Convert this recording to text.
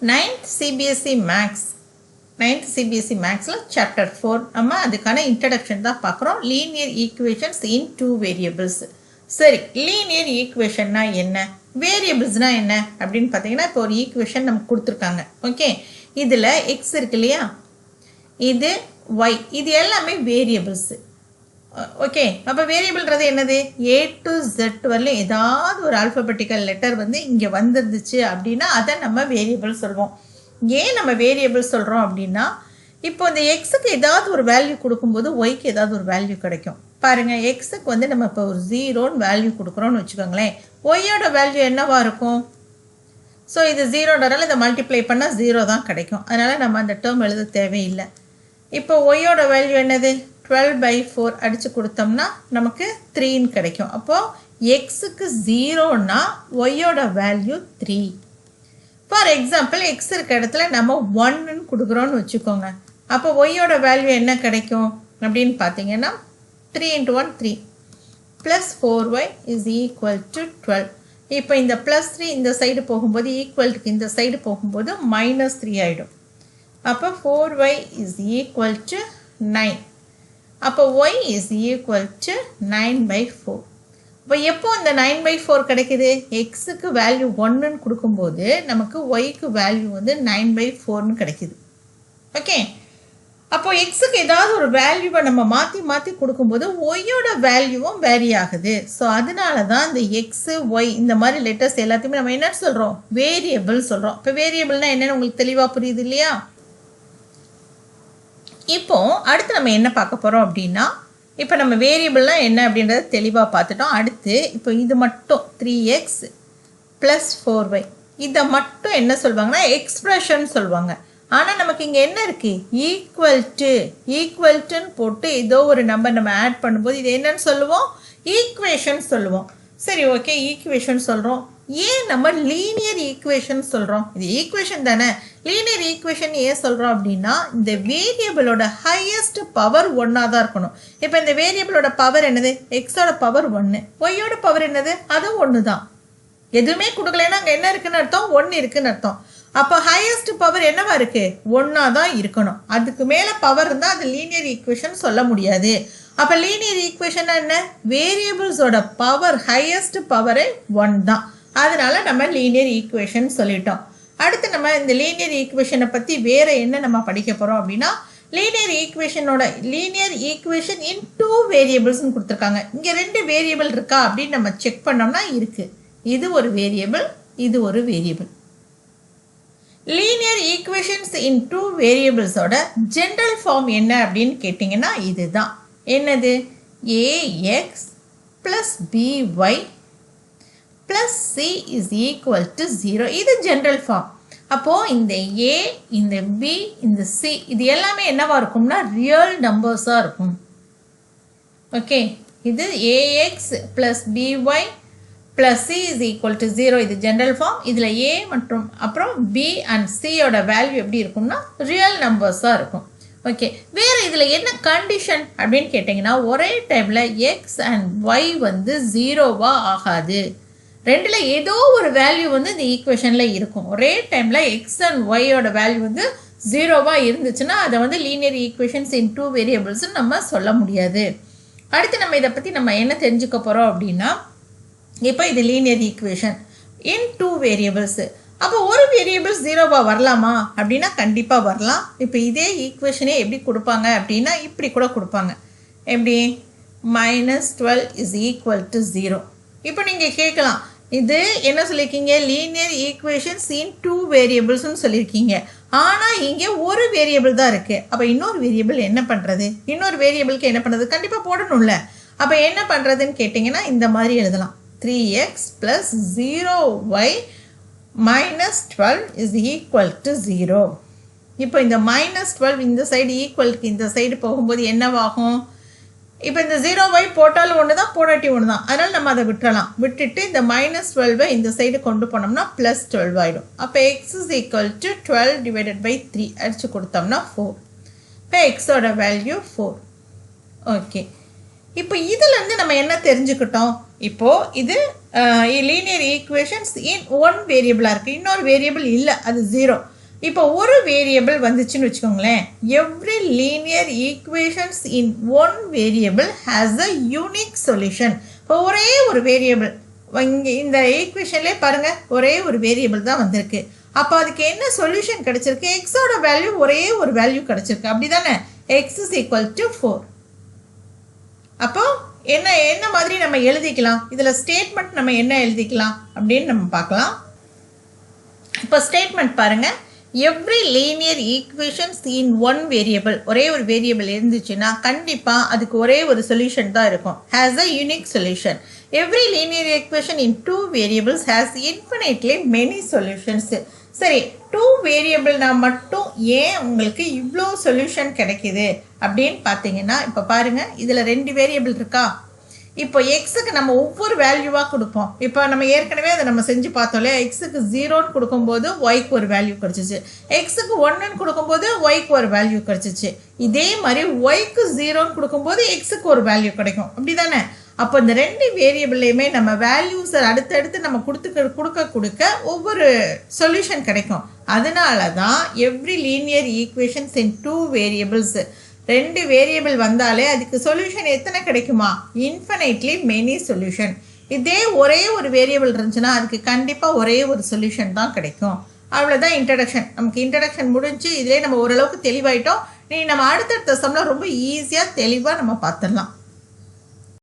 9th CBSE Maths 9th CBSE Mathsல chapter 4 நம்ம அதுக்கான introduction தான் பார்க்குறோம். Linear equations in two variables. சரி, லீனியர் ஈக்குவேஷன்னா என்ன, வேரியபிள்ஸ்னா என்ன அப்படின்னு பார்த்தீங்கன்னா, இப்போ ஒரு ஈக்குவேஷன் நமக்கு கொடுத்துருக்காங்க. ஓகே, இதில் எக்ஸ் இருக்கு இல்லையா, இது ஒய், இது எல்லாமே வேரியபிள்ஸு. ஓகே, அப்போ வேரியபிள்ன்றது என்னது, ஏ டு ஜெட் வரல ஏதாவது ஒரு ஆல்ஃபபெட்டிக்கல் லெட்டர் வந்து இங்கே வந்துருந்துச்சு அப்படின்னா அதை நம்ம வேரியபிள் சொல்வோம். ஏன் நம்ம வேரியபிள் சொல்கிறோம் அப்படின்னா, இப்போ இந்த எக்ஸுக்கு ஏதாவது ஒரு வேல்யூ கொடுக்கும்போது ஒய்க்கு ஏதாவது ஒரு வேல்யூ கிடைக்கும். பாருங்கள், எக்ஸுக்கு வந்து நம்ம இப்போ ஒரு 0ன்னு வேல்யூ கொடுக்குறோன்னு வச்சுக்கோங்களேன், ஒய்யோட வேல்யூ என்னவா இருக்கும்? ஸோ இது 0ன்றதால இதை மல்டிப்ளை பண்ணால் 0 தான் கிடைக்கும். அதனால் நம்ம அந்த டேர்ம் எழுத தேவையில்லை. இப்போ ஒய்யோட வேல்யூ என்னது, 12/4 அடித்து கொடுத்தோம்னா நமக்கு 3ன்னு கிடைக்கும். அப்போது எக்ஸுக்கு 0ன்னா ஒய்யோட வேல்யூ 3. ஃபார் எக்ஸாம்பிள், எக்ஸ் இருக்க இடத்துல நம்ம 1ன்னு கொடுக்குறோன்னு வச்சுக்கோங்க. அப்போ ஒய்யோட வேல்யூ என்ன கிடைக்கும் அப்படின்னு பார்த்தீங்கன்னா, 3 × 1 3 + 4y = 12. இப்போ இந்த +3 இந்த சைடு போகும்போது ஈக்குவல்ட்டுக்கு இந்த சைடு போகும்போது -3 ஆகிடும். அப்போ 4y = 9. அப்போ y = 9/4. இப்போ எப்போ இந்த 9/4 கிடைக்குது, எக்ஸுக்கு வேல்யூ 1ன்னு கொடுக்கும்போது நமக்கு ஒய்க்கு வேல்யூ வந்து 9/4ன்னு கிடைக்குது. ஓகே, அப்போ எக்ஸுக்கு ஏதாவது ஒரு வேல்யூவை நம்ம மாற்றி மாற்றி கொடுக்கும்போது ஒய்யோட வேல்யூவும் வேரி ஆகுது. ஸோ அதனால தான் இந்த எக்ஸு ஒய் இந்த மாதிரி லெட்டர்ஸ் எல்லாத்தையுமே நம்ம என்ன சொல்கிறோம், வேரியபிள் சொல்கிறோம். இப்போ வேரியபிள்னால் என்னென்னு உங்களுக்கு தெளிவாக புரியுது இல்லையா? இப்போ அடுத்து நம்ம என்ன பார்க்க போகிறோம் அப்படின்னா, இப்போ நம்ம வேரியபிள்லாம் என்ன அப்படின்றத தெளிவாக பார்த்துட்டோம். அடுத்து இப்போ இது மட்டும் 3x + 4y இதை மட்டும் என்ன சொல்லுவாங்கன்னா எக்ஸ்பிரஷன் சொல்லுவாங்க. ஆனால் நமக்கு இங்கே என்ன இருக்குது, ஈக்குவல்ட்டுன்னு போட்டு ஏதோ ஒரு நம்பர் நம்ம ஆட் பண்ணும்போது இது என்னன்னு சொல்லுவோம், ஈக்குவேஷன் சொல்லுவோம். சரி, ஓகே, ஈக்குவேஷன் சொல்கிறோம். ஏன் நம்ம லீனியர் ஈக்குவேஷன் சொல்கிறோம், இது ஈக்குவேஷன் தானே. லீனியர் ஈக்குவேஷன் ஏன் சொல்கிறோம் அப்படின்னா, இந்த வேரியபிளோட ஹையஸ்ட் பவர் 1ஆக தான் இருக்கணும். இப்போ இந்த வேரியபிளோட பவர் என்னது, எக்ஸோட பவர் 1, ஒய்யோட பவர் என்னது, அதுவும் 1 தான். எதுவுமே கொடுக்கலன்னா அங்கே என்ன இருக்குன்னு அர்த்தம், 1 இருக்குன்னு அர்த்தம். அப்போ ஹையஸ்ட் பவர் என்னவா இருக்குது, 1ஆக தான் இருக்கணும். அதுக்கு மேலே பவர் இருந்தால் அது லீனியர் ஈக்குவேஷன் சொல்ல முடியாது. அப்போ லீனியர் ஈக்குவேஷன் என்ன, வேரியபிள்ஸோட பவர் ஹையஸ்ட் பவரே 1 தான். அதனால நம்ம லீனியர் ஈக்குவேஷன் சொல்லிட்டோம். அடுத்து நம்ம இந்த லீனியர் ஈக்குவேஷனை பற்றி வேறு என்ன நம்ம படிக்க போகிறோம் அப்படின்னா, லீனியர் ஈக்குவேஷன் இன் டூ வேரியபிள்ஸ்னு கொடுத்துருக்காங்க. இங்கே 2 வேரியபிள் இருக்கா அப்படின்னு நம்ம செக் பண்ணோம்னா இருக்குது. இது ஒரு வேரியபிள், இது ஒரு variable. Linear equations in two வேரியபிள்ஸோட ஜென்ரல் ஃபார்ம் என்ன அப்படின்னு கேட்டிங்கன்னா, இதுதான். என்னது, ax + by + c = 0. இது ஜென்ரல் ஃபார்ம். அப்போது இந்த a, இந்த b, இந்த c இது எல்லாமே என்னவா இருக்கும்னா ரியல் நம்பர்ஸாக இருக்கும். ஓகே, இது ax + by + c = 0 இது ஜென்ரல் ஃபார்ம். இதில் a மற்றும் அப்புறம் b அண்ட் cயோட வேல்யூ எப்படி இருக்கும்னா ரியல் நம்பர்ஸாக இருக்கும். ஓகே, வேறு இதில் என்ன கண்டிஷன் அப்படின்னு கேட்டிங்கன்னா, ஒரே டைமில் எக்ஸ் அண்ட் ஒய் வந்து 0வா ஆகாது. ரெண்டில் ஏதோ ஒரு வேல்யூ வந்து இந்த ஈக்குவேஷனில் இருக்கும். ஒரே டைமில் எக்ஸ் அண்ட் ஒய்யோட வேல்யூ வந்து 0வா இருந்துச்சுன்னா அதை வந்து லீனியர் ஈக்குவேஷன்ஸ் இன் டூ வேரியபிள்ஸ்ன்னு நம்ம சொல்ல முடியாது. அடுத்து நம்ம இதை பற்றி நம்ம என்ன தெரிஞ்சுக்க போகிறோம் அப்படின்னா, இப்போ இது linear equation in two variables. அப்போ ஒரு வேரியபிள்ஸ் 0வா வரலாமா அப்படின்னா கண்டிப்பாக வரலாம். இப்போ இதே ஈக்குவேஷனே எப்படி கொடுப்பாங்க அப்படின்னா இப்படி கூட கொடுப்பாங்க. எப்படி, -12 = 0. இப்போ நீங்கள் கேட்கலாம், இது என்ன சொல்லியிருக்கீங்க, லீனியர் ஈக்குவேஷன்ஸ் இன் டூ வேரியபிள்ஸ்னு சொல்லியிருக்கீங்க. ஆனால் இங்கே ஒரு வேரியபிள் தான் இருக்குது. அப்போ இன்னொரு வேரியபிள் என்ன பண்ணுறது, இன்னொரு வேரியபிளுக்கு என்ன பண்ணுறது, கண்டிப்பாக போடணும்ல. அப்போ என்ன பண்ணுறதுன்னு கேட்டிங்கன்னா இந்த மாதிரி எழுதலாம், 3x + 0y -12 = 0. இப்போ இந்த -12 இந்த சைடு ஈக்குவலுக்கு இந்த சைடு போகும்போது என்னவாகும், இப்போ இந்த 0y போட்டாலும் ஒன்று தான், போடாட்டி ஒன்று தான். அதனால் நம்ம அதை விட்டுட்டு இந்த -12 இந்த சைடு கொண்டு போனோம்னா +12 ஆகிடும். அப்போ x = 12/3 அடித்து கொடுத்தோம்னா 4. இப்போ எக்ஸோட வேல்யூ 4. ஓகே, இப்போ இதிலேருந்து நம்ம என்ன தெரிஞ்சுக்கிட்டோம், இப்போது இது லீனியர் ஈக்குவேஷன்ஸ் இன் ஒன் வேரியபிளாக இருக்குது, இன்னொரு வேரியபிள் இல்லை, அது 0. இப்போ ஒரு வேரியபிள் வந்துச்சுன்னு வச்சுக்கோங்களேன், every linear equations in one variable has a unique solution. இப்போ ஒரே ஒரு வேரியபிள் இங்கே இந்த ஈக்குவேஷன்லேயே பாருங்கள், ஒரே ஒரு வேரியபிள் தான் வந்திருக்கு. அப்போ அதுக்கு என்ன சொல்யூஷன் கிடச்சிருக்கு? எக்ஸோட வேல்யூ ஒரே ஒரு வேல்யூ கிடச்சிருக்கு, அப்படி தானே? X is equal to 4. அப்போ என்ன மாதிரி நம்ம எழுதிக்கலாம்? இதில் ஸ்டேட்மெண்ட் நம்ம என்ன எழுதிக்கலாம் அப்படின்னு நம்ம பார்க்கலாம். இப்போ ஸ்டேட்மெண்ட் பாருங்கள், every linear equations in one variable, ஒரே ஒரு வேரியபிள் இருந்துச்சுன்னா கண்டிப்பாக அதுக்கு ஒரே ஒரு சொல்யூஷன் தான் இருக்கும், has a unique solution. Every linear equation in two variables has infinitely many solutions. சரி, 2 வேரியபிள்னா மட்டும் ஏன் உங்களுக்கு இவ்வளோ சொல்யூஷன் கிடைக்கிது அப்படின்னு பார்த்தீங்கன்னா, இப்போ பாருங்கள், இதில் 2 வேரியபிள் இருக்கா. இப்போ எக்ஸுக்கு நம்ம ஒவ்வொரு வேல்யூவாக கொடுப்போம். இப்போ நம்ம ஏற்கனவே அதை நம்ம செஞ்சு பார்த்தோம்ல, எக்ஸுக்கு 0ன்னு கொடுக்கும்போது ஒய்க்கு ஒரு வேல்யூ கிடச்சிச்சு, எக்ஸுக்கு 1ன்னு கொடுக்கும்போது ஒய்க்கு ஒரு வேல்யூ கிடச்சிச்சு. இதே மாதிரி ஒய்க்கு 0ன்னு கொடுக்கும்போது எக்ஸுக்கு ஒரு வேல்யூ கிடைக்கும், அப்படி தானே? அப்போ இந்த 2 வேரியபிள்லையுமே நம்ம வேல்யூஸை அடுத்தடுத்து நம்ம கொடுக்க ஒவ்வொரு சொல்யூஷன் கிடைக்கும். அதனால தான் எவ்ரி லீனியர் ஈக்குவேஷன்ஸ் இன் 2 வேரியபிள்ஸ், 2 வேரியபிள் வந்தாலே அதுக்கு சொல்யூஷன் எத்தனை கிடைக்குமா? Infinitely many solution. இதே ஒரே ஒரு வேரியபிள் இருந்துச்சுன்னா அதுக்கு கண்டிப்பாக ஒரே ஒரு சொல்யூஷன் தான் கிடைக்கும். அவ்வளோதான் இன்ட்ரடக்ஷன். நமக்கு இன்ட்ரடக்ஷன் முடிஞ்சு இதிலே நம்ம ஓரளவுக்கு தெளிவாயிட்டோம். நம்ம அடுத்தடுத்த சம்மில் ரொம்ப ஈஸியாக தெளிவாக நம்ம பார்த்துடலாம்.